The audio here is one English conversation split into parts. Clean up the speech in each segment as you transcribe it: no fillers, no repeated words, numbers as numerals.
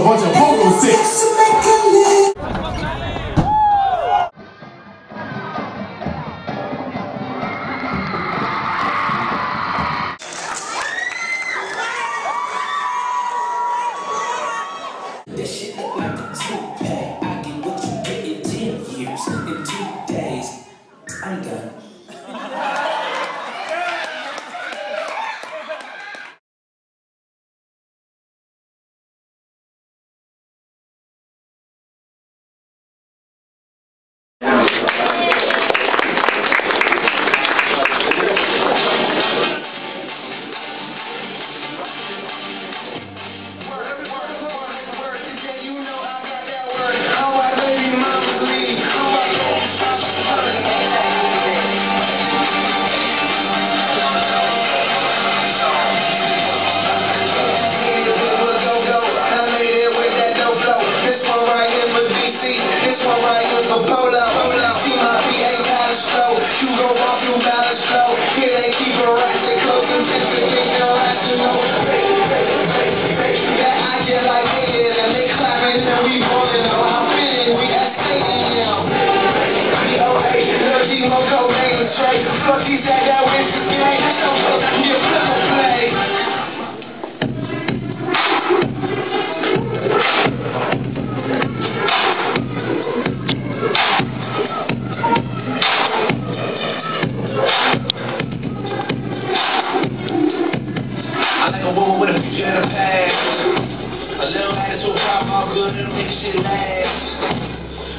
a bunch of pogo sticks. This shit look like a toupee. I get what you get in 10 years. In 2 days, I'm done.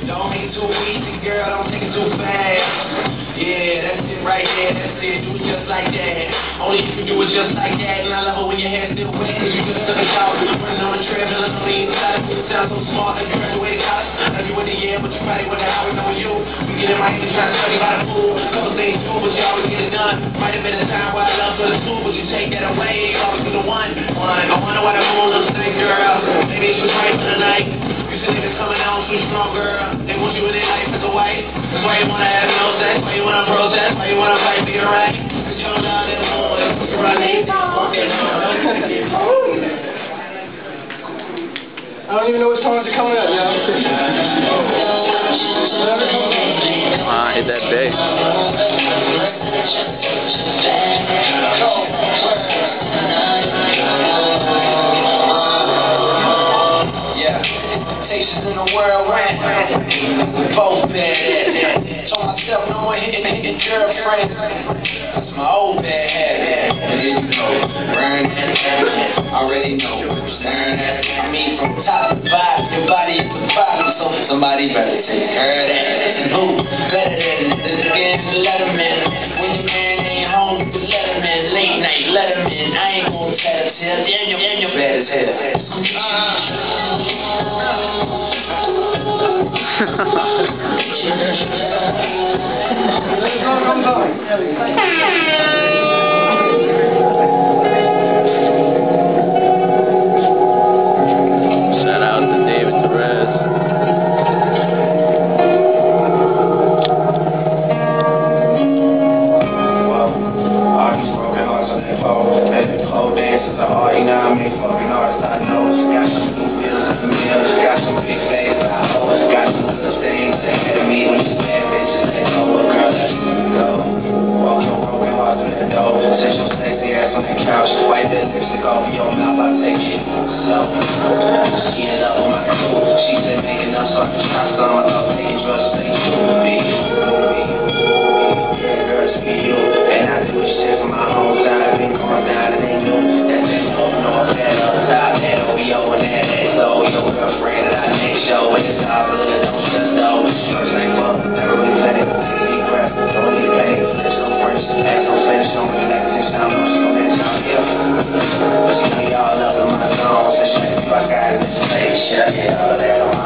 Don't make it too easy, girl, don't take it too fast. Yeah, that's it right there, that's it, do it just like that. Only you can do it just like that, and I love it when your hair's still wet. You just took a shower, running on the treadmill, on the inside, you sound so smart, like you graduated college. I know you in the year, but you probably wonder how we know you. We get in Miami trying to study by the pool. Couple things too, but you always get it done. Might have been a time where I loved for the two, but you take that away, always for the one. I wonder why the moon looks like, girl. Maybe it's just right for the night. It's coming out too strong, girl. They want you in their life as a wife. That's why you wanna have no sex. Why you wanna protest. Why you wanna fight for your right. Cause you don't know them boys. You're right. I don't even know what songs are coming up now. Hit that bass. In the world, right? We both been there. Told myself no more hitting girlfriend. That's my old bad habit. Already know. I mean, from top to bottom, your body is the bottom, so somebody better take care of that. And who better than this again? Let him in. When your man ain't home, you can let him in. Late night, let him in. I ain't gonna tell us hell. Damn, you're bad as hell. Shout out to David Perez. Well, all these broken hearts on that phone, baby, cold dances are all you know. I mean, fucking artists I know. She got some new bills in the mail, she got some big face, but I always got some little things ahead of me when she's bad bitches. They know what girl that's go. Walk your broken hearts on that door. Sit your sexy ass on that couch, wipe that lipstick off of your mouth, I'll take it slow. Skin up on my crew. She said make enough so I can try some. I love taking drugs, stay true to me. Yeah, girl, it's me, you. And I do shit for my own side. I've been going down and they knew that they don't know I'm bad upside. That OBO and that SO. Your girlfriend that I next show. And it's all good, don't just know. First like, well, never really play. Take a deep breath, don't need pay. There's no first, ask no finish, don't really like this. I don't know she's gonna finish out here. But she know y'all up in my zone. So she make me fuck out of this place. Yeah, all that on my